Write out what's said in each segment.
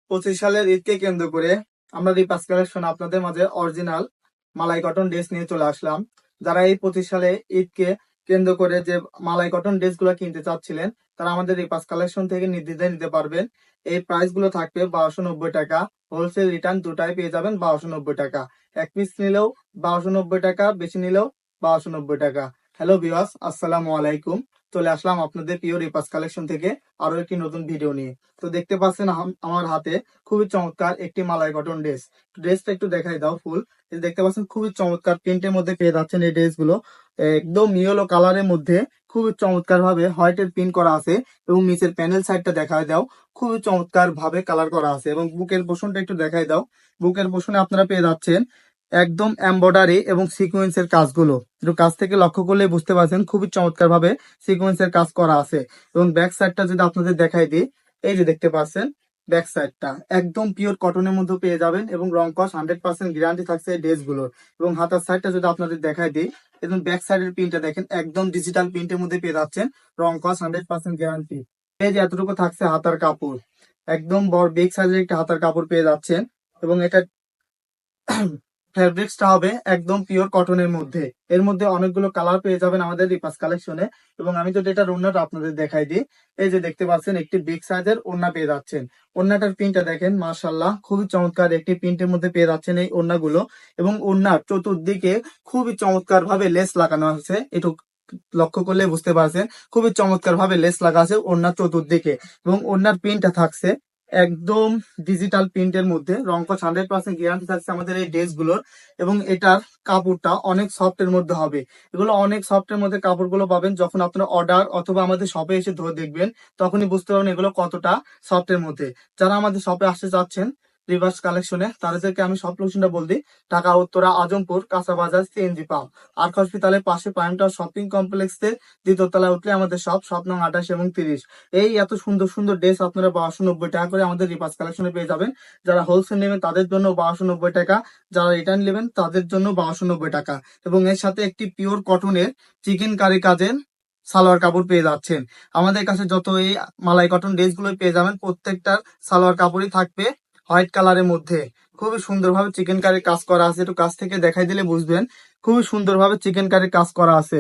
25 সালের ঈদকে কেন্দ্র করে আমরা রিপাস কালেকশন আপনাদের মাঝে অরিজিনাল মালাই কটন ড্রেস নিয়ে চলে আসলাম। যারা এই 25 সালে ঈদকে কেন্দ্র করে যে মালাই কটন ড্রেস গুলো কিনতে চাচ্ছিলেন, তারা আমাদের রিপাস কালেকশন থেকে নির্দ্বিধায় নিতে পারবেন। এই প্রাইস গুলো থাকবে 1290 টাকা। হোলসেল রিটার্ন দুটাই পেয়ে যাবেন 1290 টাকা। এক পিস নিলেও 1290 টাকা, বেশি নিলেও 1290 টাকা। হ্যালো ভিউয়ার্স, আসসালামু আলাইকুম। চলে আসলাম আপনাদের প্রিয় রিপাস কালেকশন থেকে আরো একটি নতুন ভিডিও নিয়ে। তো দেখতে পাচ্ছেন আমার হাতে খুবই চমৎকার একটি মালাই কটন ড্রেস। ড্রেসটা একটু দেখাই দাও ফুল। এই দেখতে পাচ্ছেন খুবই চমৎকার প্রিন্টের মধ্যে পেয়ে যাচ্ছেন এই ড্রেস গুলো। একদম ইয়েলো কালারের মধ্যে খুবই চমৎকার ভাবে হোয়াইটের প্রিন্ট করা আছে এবং নিচের প্যানেল সাইডটা দেখাই দাও, খুবই চমৎকার ভাবে কালার করা আছে। এবং বুকের পোষণটা একটু দেখাই দাও। বুকের পোষণে আপনারা পেয়ে যাচ্ছেন একদম এমব্রয়ডারি এবং সিকোয়েন্সের কাজগুলো। একটু কাছ থেকে লক্ষ্য করলে বুঝতে পারছেন খুবই চমৎকার ভাবে সিকোয়েন্সের কাজ করা আছে। এবং ব্যাক সাইডটা যদি আপনাদের দেখাই দিই, এই যে দেখতে পাচ্ছেন ব্যাক সাইডটা একদম পিওর কটনের মধ্যে পেয়ে যাবেন এবং রং কস 100% গ্যারান্টি থাকছে এই ড্রেস গুলোর। এবং হাতার সাইডটা যদি আপনাদের দেখাই দিই, এবং ব্যাক সাইডের প্রিন্টটা দেখেন একদম ডিজিটাল প্রিন্টের মধ্যে পেয়ে যাচ্ছেন, রং কস 100% গ্যারান্টি। এই যে এতটুকু থাকছে হাতার কাপড়, একদম বড় বিগ সাইজের একটা হাতার কাপড় পেয়ে যাচ্ছেন। এবং এটা ফেব্রিক্সটা হবে একদম পিওর কটনের মধ্যে। এর মধ্যে অনেকগুলো কালার পেয়ে যাবেন আমাদের রিপাস কালেকশনে। এবং আমি যদি এটার ওড়নাটা আপনাদের দেখাই দিই, এই যে দেখতে পাচ্ছেন একটি বিগ সাইজের ওড়না পেয়ে যাচ্ছেন। ওড়নাটার প্রিন্টটা দেখেন, মাশাআল্লাহ খুবই চমৎকার একটি প্রিন্টের মধ্যে পেয়ে যাচ্ছেন এই ওড়নাগুলো। এবং ওড়নার চতুর্দিকে খুবই চমৎকার ভাবে লেস লাগানো আছে, একটু লক্ষ্য করলে বুঝতে পারছেন খুবই চমৎকার ভাবে লেস লাগা আছে ওড়নার চতুর্দিকে। এবং ওড়নার প্রিন্টটা থাকছে একদম ডিজিটাল প্রিন্টের মধ্যে, রংকস 100% গ্যারান্টি থাকছে আমাদের এই ড্রেস গুলোর। এবং এটার কাপড়টা অনেক সফট এর মধ্যে হবে। এগুলো অনেক সফট এর মধ্যে কাপড়গুলো পাবেন। যখন আপনারা অর্ডার অথবা আমাদের শপে এসে ধরে দেখবেন, তখনই বুঝতে পারবেন এগুলো কতটা সফট এর মধ্যে। যারা আমাদের শপে আসতে চাচ্ছেন রিভার্স কালেকশনে, তাদেরকে আমি সব লোকেশনটা বল দিই। ঢাকা উত্তরা আজমপুর কাঁচা বাজার সিএনজি পাম্প আর্ক হসপিটালের পাশে প্রাইম টাওয়ার শপিং কমপ্লেক্সের দ্বিতীয় তলায় উঠলে আমাদের সব শপ নং 28 এবং 30। এই এত সুন্দর সুন্দর ড্রেস আপনারা 1290 টাকা করে আমাদের রিপাস কালেকশনে পেয়ে যাবেন। যারা হোলসেল নেবেন তাদের জন্য 1290 টাকা, যারা রিটার্ন নেবেন তাদের জন্য 1290 টাকা। এবং এর সাথে একটি পিওর কটনের চিকেন কারি কাজের সালোয়ার কাপড় পেয়ে যাচ্ছেন। আমাদের কাছে যত এই মালাই কটন ড্রেস গুলো পেয়ে যাবেন, প্রত্যেকটার সালোয়ার কাপড়ই থাকবে হোয়াইট কালারের মধ্যে। খুবই সুন্দরভাবে চিকেন কারির কাজ করা আছে, একটু কাছ থেকে দেখাই দিলে বুঝবেন খুবই সুন্দরভাবে চিকেন কারির কাজ করা আছে।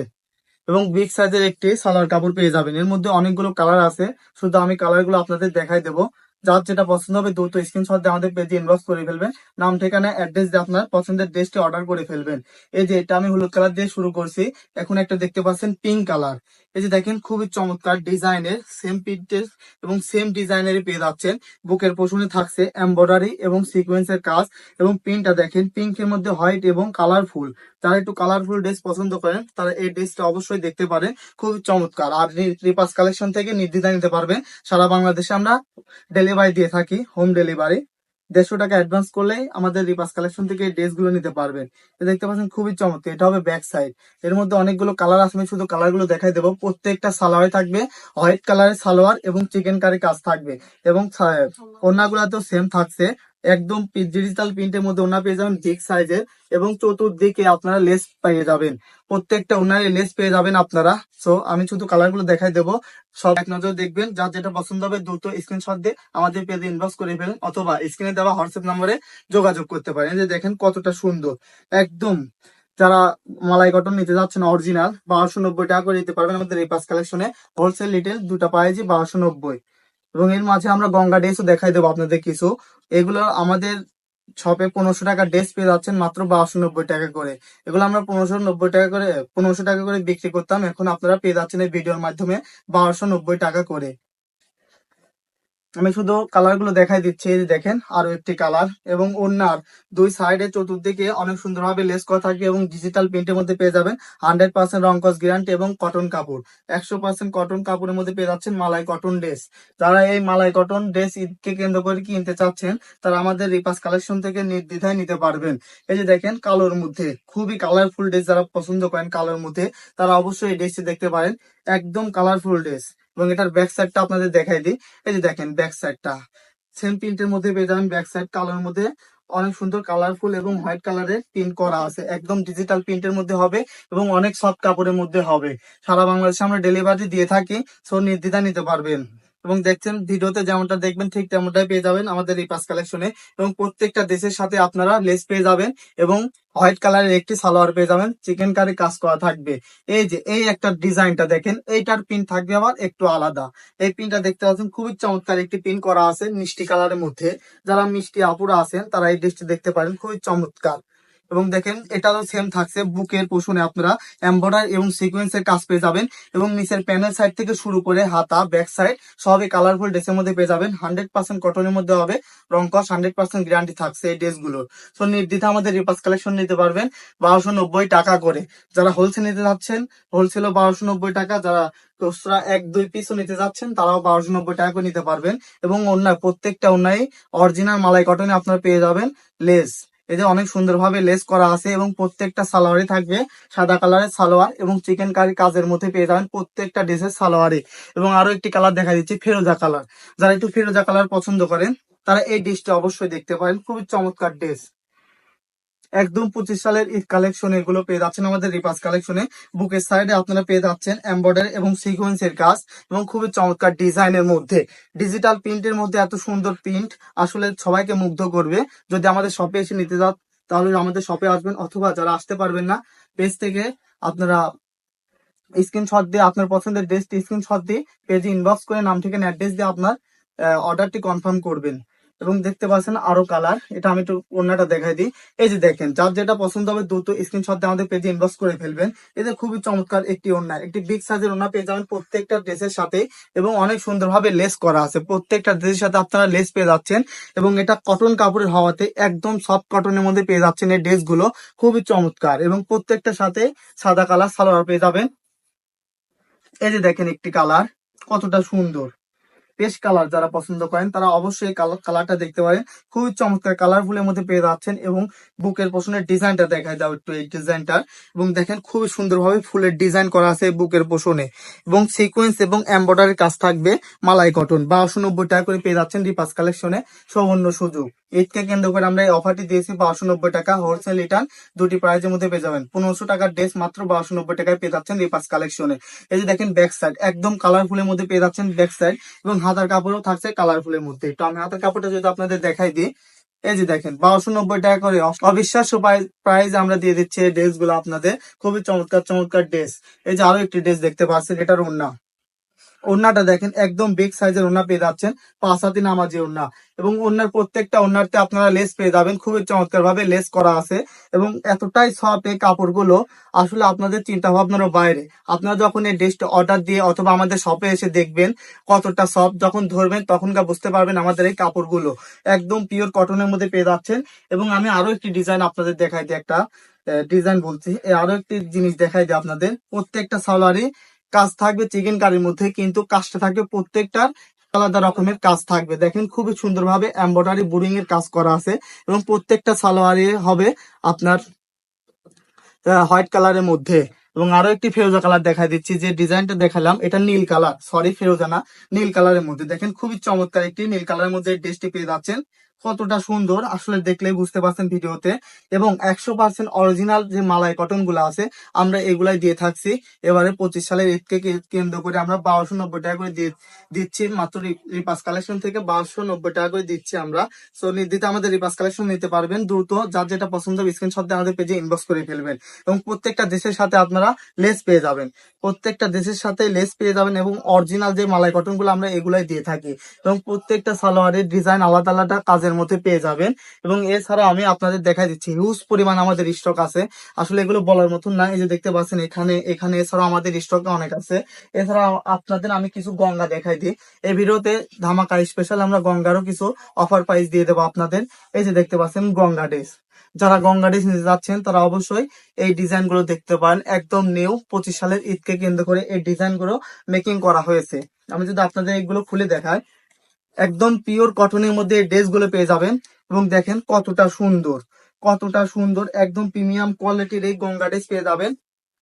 এবং বিগ সাইজের একটি সালোয়ার কাপড় পেয়ে যাবেন। এর মধ্যে অনেকগুলো কালার আছে, শুধু আমি কালার গুলো আপনাদের দেখাই দেবো। যার যেটা পছন্দ হবে দ্রুত স্ক্রিনশট দিয়ে আমাদের পেজে ইনবক্স করে ফেলবেন। নাম, ঠিকানা, অ্যাড্রেস দিয়ে আপনার পছন্দের ড্রেসটি অর্ডার করে ফেলবেন। এই যে এটা আমি হলুদ কালার দিয়ে শুরু করছি, এখন একটা দেখতে পাচ্ছেন পিঙ্ক কালার। এই যে দেখেন খুবই চমৎকার ডিজাইনের সেম প্রিন্টের এবং সেম ডিজাইনেরই পেয়ে যাচ্ছেন। বুকের পোষণে থাকছে এমব্রয়ডারি এবং সিকোয়েন্সের কাজ। এবং প্রিন্টটা দেখেন পিঙ্কের মধ্যে হোয়াইট এবং কালারফুল। যারা একটু কালারফুল ড্রেস পছন্দ করেন তারা এই ড্রেসটা অবশ্যই দেখতে পারেন, খুবই চমৎকার। আর রিপাস কালেকশন থেকে নির্দ্বিধায় নিতে পারবেন। সারা বাংলাদেশে আমরা ডেলিভারি দিয়ে থাকি, হোম ডেলিভারি। 150 টাকা অ্যাডভান্স করলেই আমাদের রিপাস কালেকশন থেকে এই ড্রেস গুলো নিতে পারবেন। দেখতে পাচ্ছেন খুবই চমৎকার, এটা হবে ব্যাক সাইড। এর মধ্যে অনেকগুলো কালার আছে, আমি শুধু কালার গুলো দেখাই দেবো। প্রত্যেকটা সালোয়ারে থাকবে হোয়াইট কালারের সালোয়ার এবং চিকেন কারি কাজ থাকবে। এবং ওড়নাগুলাতেও সেম থাকছে, একদম ডিজিটাল প্রিন্টের মধ্যে ওড়না পেয়ে যাবেন বিগ সাইজের। এবং চতুর্দিকে আপনারা লেস পেয়ে যাবেন, প্রত্যেকটা ওড়নারে লেস পেয়ে যাবেন আপনারা। সো আমি শুধু কালার গুলো দেখাই দেবো, সব এক নজর দেখবেন। যার যেটা পছন্দ হবে দ্রুত স্ক্রিনশট দিয়ে আমাদের পেজে ইনবক্স করে ফেলেন, অথবা স্ক্রিনে দেওয়া হোয়াটসঅ্যাপ নম্বরে যোগাযোগ করতে পারেন। এই যে দেখেন কতটা সুন্দর একদম। যারা মালাই কটন নিতে যাচ্ছেন অরিজিনাল, 1290 টাকা করে দিতে পারবেন আমাদের রিপাস কালেকশনে। হোলসেল রিটেল দুটা পাইছি 1290। এবং এর মাঝে আমরা গঙ্গা ড্রেসও দেখাই দেবো আপনাদের কিছু। এগুলো আমাদের শপে 1500 টাকা ড্রেস পেয়ে যাচ্ছেন মাত্র 1290 টাকা করে। এগুলো আমরা 1590 টাকা করে 1500 টাকা করে বিক্রি করতাম, এখন আপনারা পেয়ে যাচ্ছেন এই ভিডিওর মাধ্যমে 1290 টাকা করে। আমি শুধু কালার গুলো দেখাই দিচ্ছি। এই যে দেখেন আরো একটি কালার। এবং ওড়নার দুই সাইডে চতুর্দিকে অনেক সুন্দরভাবে লেস করা থাকবে এবং ডিজিটাল প্রিন্টের মধ্যে পেয়ে যাবেন। 100% রং কস গ্যারান্টি এবং কটন কাপড়, 100% কটন কাপড়ের মধ্যে পেয়ে যাচ্ছেন মালাই কটন ড্রেস। যারা এই মালাই কটন ড্রেস ঈদকে কেন্দ্র করে কিনতে চাচ্ছেন, তারা আমাদের রিপাস কালেকশন থেকে নির্দ্বিধায় নিতে পারবেন। এই যে দেখেন কালোর মধ্যে খুবই কালারফুল ড্রেস, যারা পছন্দ করেন কালোর মধ্যে তারা অবশ্যই এই ড্রেসটি দেখতে পারেন, একদম কালারফুল ড্রেস। এবং এটার ব্যাক সাইডটা আপনাদের দেখাই দিই। এই যে দেখেন ব্যাক সাইডটা সেম প্রিন্টের মধ্যে পেয়ে যাবেন। ব্যাক সাইড কালার মধ্যে অনেক সুন্দর কালারফুল এবং হোয়াইট কালারের প্রিন্ট করা আছে, একদম ডিজিটাল প্রিন্টের মধ্যে হবে এবং অনেক সফট কাপড়ের মধ্যে হবে। সারা বাংলাদেশে আমরা ডেলিভারি দিয়ে থাকি, সো নির্দ্বিধায় নিতে পারবেন। এবং দেখছেন ভিডিওতে যেমনটা দেখবেন ঠিক তেমনটাই পেয়ে যাবেন আমাদের রিপাস কালেকশনে। এবং প্রত্যেকটা ড্রেসের সাথে আপনারা লেস পেয়ে যাবেন এবং হোয়াইট কালারের একটি সালোয়ার পেয়ে যাবেন, চিকেন কারি কাজ করা থাকবে। এই যে এই একটা ডিজাইনটা দেখেন, এইটার পিন থাকবে আবার একটু আলাদা। এই পিনটা দেখতে পাচ্ছেন খুবই চমৎকার একটি পিন করা আছে মিষ্টি কালারের মধ্যে। যারা মিষ্টি আপুরা আছেন তারা এই ড্রেসটি দেখতে পারেন, খুবই চমৎকার। এবং দেখেন এটাও সেম থাকছে, বুকের পোষণে আপনারা এমব্রয়ডারি এবং সিকোয়েন্সের কাজ পেয়ে যাবেন। এবং নিচের প্যানেল সাইড থেকে শুরু করে হাতা ব্যাক সাইড সবই কালারফুল ড্রেসের মধ্যে পেয়ে যাবেন। 100% কটনের মধ্যে হবে, রং কস 100% গ্যারান্টি থাকছে এই ড্রেসগুলোর। তো নির্দ্বিধা আমাদের রিপাস কালেকশন নিতে পারবেন 1290 টাকা করে। যারা হোলসেল নিতে যাচ্ছেন হোলসেলও 1290 টাকা, যারা খুচরা 1-2 পিসও নিতে যাচ্ছেন তারাও 1290 টাকা করে নিতে পারবেন। এবং অন্যায় প্রত্যেকটা অন্যায় অরিজিনাল মালাই কটনে আপনারা পেয়ে যাবেন লেস। এই যে অনেক সুন্দরভাবে লেস করা আছে এবং প্রত্যেকটা সালোয়ারে থাকবে সাদা কালারের সালোয়ার এবং চিকেন কারি কাজের মধ্যে পেয়ে যাবেন প্রত্যেকটা ড্রেসের সালোয়ারে। এবং আরো একটি কালার দেখা দিচ্ছি ফিরোজা কালার। যারা একটু ফিরোজা কালার পছন্দ করেন তারা এই ড্রেসটা অবশ্যই দেখতে পারেন, খুবই চমৎকার ড্রেস। একদম 25 সালের ঈদ কালেকশন এগুলো পেয়ে যাচ্ছেন আমাদের রিপাস কালেকশনে। বুকের সাইডে আপনারা পেয়ে যাচ্ছেন এমব্রয়ডারি এবং সিকোয়েন্সের কাজ এবং খুবই চমৎকার ডিজাইনের মধ্যে। ডিজিটাল প্রিন্টের মধ্যে এত সুন্দর প্রিন্ট আসলে সবাইকে মুগ্ধ করবে। যদি আমাদের শপে এসে নিতে যান তাহলে আমাদের শপে আসবেন, অথবা যারা আসতে পারবেন না পেজ থেকে আপনারা স্ক্রিনশট দিয়ে আপনার পছন্দের ড্রেসটি স্ক্রিনশট দিয়ে পেজে ইনবক্স করে নাম ঠিকানা অ্যাড্রেস দিয়ে আপনার অর্ডারটি কনফার্ম করবেন। এবং দেখতে পাচ্ছেন আরো কালার, এটা আমি একটু অন্যটা দেখাই দিই। এই যে দেখেন যার যেটা পছন্দ হবে দ্রুত স্ক্রিনশট দিয়ে আমাদের পেজে ইনবক্স করে ফেলবেন। এতে খুবই চমৎকার একটি ওড়না, একটি বিগ সাইজের ওড়না পেয়ে যাবেন প্রত্যেকটা ড্রেসের সাথে। এবং অনেক সুন্দরভাবে লেস করা আছে, প্রত্যেকটা ড্রেসের সাথে আপনারা লেস পেয়ে যাচ্ছেন। এবং এটা কটন কাপড়ের হওয়াতে একদম সফট কটনের মধ্যে পেয়ে যাচ্ছেন এই ড্রেসগুলো, খুবই চমৎকার। এবং প্রত্যেকটার সাথে সাদা কালার সালোয়ার পেয়ে যাবেন। এই যে দেখেন একটি কালার কতটা সুন্দর, পেস্ট কালার যারা পছন্দ করেন তারা অবশ্যই কালারটা দেখতে পারেন, খুবই চমৎকার কালারফুলের মধ্যে পেয়ে যাচ্ছেন। এবং বুকের পোষণের ডিজাইনটা দেখা যাও একটু এই ডিজাইনটা। এবং দেখেন খুবই সুন্দরভাবে ফুলের ডিজাইন করা আছে বুকের পোষণে এবং সিকোয়েন্স এবং এমব্রয়ডারি কাজ থাকবে মালাই কটন। 1290 টাকা করে পেয়ে যাচ্ছেন রিপাস কালেকশনে, সৌজন্য সুযোগ। ঈদকে কেন্দ্র করে আমরা এই অফারটি দিয়েছি 1290 টাকা, হোলসেল রিটার্ন দুটি প্রাইজের মধ্যে পেয়ে যাবেন। 1500 টাকার ড্রেস মাত্র 1290 টাকায় পেয়ে যাচ্ছেন রিপাস কালেকশনে। এই যে দেখেন ব্যাক সাইড একদম কালারফুলের মধ্যে পেয়ে যাচ্ছেন ব্যাক সাইড। এবং হাতার কাপড়ও থাকছে কালারফুলের মধ্যে। তো আমি হাতার কাপড়টা যদি আপনাদের দেখাই দিই, এই যে দেখেন 1290 টাকা করে অবিশ্বাস্য প্রাইস আমরা দিয়ে দিচ্ছি এই ড্রেস গুলো আপনাদের, খুবই চমৎকার চমৎকার ড্রেস। এই যে আরো একটি ড্রেস দেখতে পাচ্ছেন, এটার ওড়না, ওড়নাটা দেখেন একদম বিগ সাইজের ওড়না পেয়ে যাচ্ছেন, 5 হাতি নামাজি ওড়না। এবং ওড়নার প্রত্যেকটা ওড়নাতে আপনারা লেস পেয়ে যাবেন, খুবই চমৎকার ভাবে লেস করা আছে। এবং এতটাই সফট এই কাপড়গুলো আসলে আপনাদের চিন্তা ভাবনারও বাইরে। আপনারা যখন এই ড্রেসটা অর্ডার দিয়ে অথবা আমাদের শপে এসে দেখবেন কতটা সফট, যখন ধরবেন তখনকার বুঝতে পারবেন আমাদের এই কাপড়গুলো একদম পিওর কটনের মধ্যে পেয়ে যাচ্ছেন। এবং আমি আরো একটি ডিজাইন আপনাদের দেখাই দিই, একটা ডিজাইন বলছি, আরো একটি জিনিস দেখাই দিই আপনাদের। প্রত্যেকটা সালোয়ারে কাজ থাকবে চিকেন কারির মধ্যে, কিন্তু কাজটা থাকবে প্রত্যেকটার আলাদা রকমের কাজ থাকবে। দেখেন খুবই সুন্দরভাবে এমব্রয়ডারি বোরিং এর কাজ করা আছে। এবং প্রত্যেকটা সালোয়ারে হবে আপনার হোয়াইট কালারের মধ্যে। এবং আরো একটি ফেরোজা কালার দেখাই দিচ্ছি, যে ডিজাইনটা দেখালাম এটা নীল কালার, সরি ফেরোজা না, নীল কালারের মধ্যে। দেখেন খুবই চমৎকার একটি নীল কালারের মধ্যে ড্রেসটি পেয়ে যাচ্ছেন, কতটা সুন্দর আসলে দেখলেই বুঝতে পারছেন ভিডিওতে। এবং 100% অরিজিনাল যে মালাই কটন গুলো আছে আমরা এগুলাই দিয়ে থাকছি। এবারে 25 সালের ঈদকে কেন্দ্র করে আমরা 1290 টাকা করে দিচ্ছি মাত্র রিপাস কালেকশন থেকে, 1290 টাকা করে দিচ্ছি আমরা। সো নির্দ্বিধায় আমাদের রিপাস কালেকশন নিতে পারবেন, দ্রুত যার যেটা পছন্দ স্ক্রিনশট দিয়ে আমাদের পেজে ইনবক্স করে ফেলবেন। এবং প্রত্যেকটা দেশের সাথে আপনারা লেস পেয়ে যাবেন, প্রত্যেকটা দেশের সাথে লেস পেয়ে যাবেন। এবং অরিজিনাল যে মালাই কটন গুলো আমরা এগুলাই দিয়ে থাকি। এবং প্রত্যেকটা সালোয়ারের ডিজাইন আলাদা আলাদা কাজের মধ্যে পেয়ে যাবেন। এবং এছাড়া আমি আপনাদের দেখাই দিচ্ছি হিউজ পরিমাণ আমাদের স্টক আছে, আসলে এগুলো বলার মতন না। এই যে দেখতে পাচ্ছেন এখানে এখানে এছাড়াও আমাদের স্টক অনেক আছে। এছাড়া আপনাদের আমি কিছু গঙ্গা দেখাই দিই, এই ভিডিওতে ধামাকা স্পেশাল আমরা গঙ্গারও কিছু অফার প্রাইস দিয়ে দেবো আপনাদের। এই যে দেখতে পাচ্ছেন গঙ্গা ড্রেস, যারা গঙ্গা ড্রেস নিতে যাচ্ছেন তারা অবশ্যই এই ডিজাইন গুলো দেখতে পারেন, একদম নিউ 25 সালের ঈদকে কেন্দ্র করে এই ডিজাইন গুলো মেকিং করা হয়েছে। আমি যদি আপনাদের এগুলো খুলে দেখাই, একদম পিওর কটনের মধ্যে এই ড্রেস গুলো পেয়ে যাবেন। এবং দেখেন কতটা সুন্দর, কতটা সুন্দর, একদম প্রিমিয়াম কোয়ালিটির এই গঙ্গা ড্রেস পেয়ে যাবেন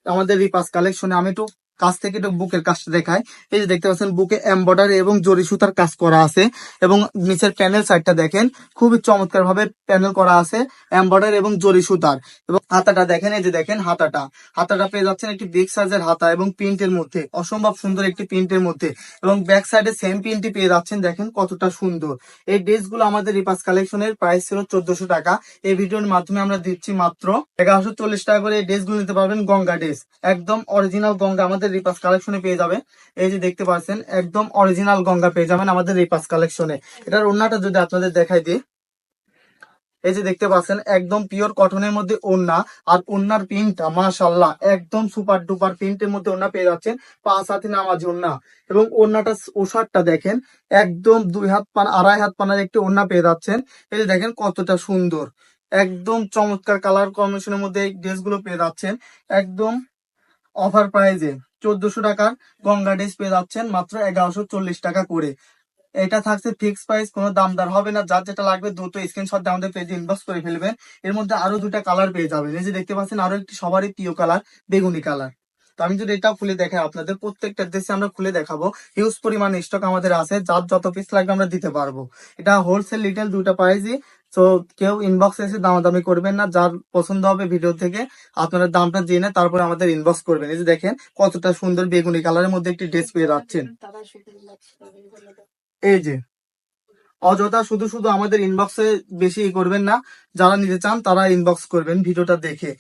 আমাদের রিপাস কালেকশনে। আমি একটু কাছ থেকে একটু বুকের কাজটা দেখায়। এই যে দেখতে পাচ্ছেন বুকে এমব্রয়ডারি এবং জরি সুতার কাজ করা আছে এবং নিচের প্যানেল সাইডটা দেখেন খুবই চমৎকার ভাবে প্যানেল করা আছে এমব্রয়ডারি এবং জরি সুতার। এবং হাতাটা দেখেন, এই যে দেখেন হাতাটা পেয়ে যাচ্ছেন একটি বিগ সাইজের হাতা এবং প্রিন্টের মধ্যে, অসম্ভব সুন্দর একটি প্রিন্টের মধ্যে এবং ব্যাক সাইডে সেম প্রিন্টই পেয়ে যাচ্ছেন। দেখেন কতটা সুন্দর। এই ড্রেসগুলো আমাদের রিপাস কালেকশনের প্রাইস ছিল 1400 টাকা। এই ভিডিওর মাধ্যমে আমরা দিচ্ছি মাত্র 1140 টাকা করে। এই ড্রেসগুলো নিতে পারবেন, গঙ্গা ড্রেস, একদম অরিজিনাল গঙ্গা আমাদের রিপাস কালেকশনে পেয়ে যাবে। এই যে দেখতে পাচ্ছেন একদম অরিজিনাল গঙ্গা পেয়ে যাবেন আমাদের রিপাস কালেকশনে। এটার ওড়নাটা যদি আপনাদের দেখাই দিই, এই যে দেখতে পাচ্ছেন একদম পিওর কটনের মধ্যে ওড়না, আর ওড়নার প্রিন্টটা মাশাআল্লাহ একদম সুপার ডুপার প্রিন্টের মধ্যে ওড়না পেয়ে যাচ্ছেন। 5 হাতে নামাজ ওড়না এবং ওড়নাটা ওষারটা দেখেন একদম 2 হাত পানা 2.5 হাত পানার একটি ওড়না পেয়ে যাচ্ছেন। এই যে দেখেন কতটা সুন্দর, একদম চমৎকার কালার কম্বিনেশনের মধ্যে এই ড্রেসগুলো পেয়ে যাচ্ছেন একদম অফার প্রাইজে। 1400 টাকার গঙ্গা ড্রেস পেয়ে যাচ্ছেন মাত্র 1140 টাকা করে। এটা থাকছে ফিক্স প্রাইস, কোনো দাম দর হবে না। যার যেটা লাগবে দ্রুত স্ক্রিনশট দিয়ে আমাদের পেজে ইনবক্স করে ফেলবেন। এর মধ্যে আরো 2টা কালার পেয়ে যাবেন। এই যে দেখতে পাচ্ছেন আরো একটি সবারই প্রিয় কালার, বেগুনি কালার। তো আমি যদি এটা খুলে দেখাই আপনাদের, প্রত্যেকটা ড্রেসে আমরা খুলে দেখাবো। হিউজ পরিমাণ স্টক আমাদের আছে, যার যত পিস লাগবে আমরা দিতে পারবো। এটা হোলসেল রিটেল দুইটা প্রাইসই। তো কেউ ইনবক্সে এসে দামাদামি করবেন না, যার পছন্দ হবে ভিডিও থেকে আপনারা দামটা জেনে তারপরে আমাদের ইনবক্স করবেন। এই যে দেখেন কতটা সুন্দর বেগুনি কালারের মধ্যে একটি ড্রেস পেয়ে যাচ্ছেন। এই যে অযথা শুধু শুধু আমাদের ইনবক্সে বেশি করবেন না, যারা নিতে চান তারা ইনবক্স করবেন ভিডিওটা দেখে।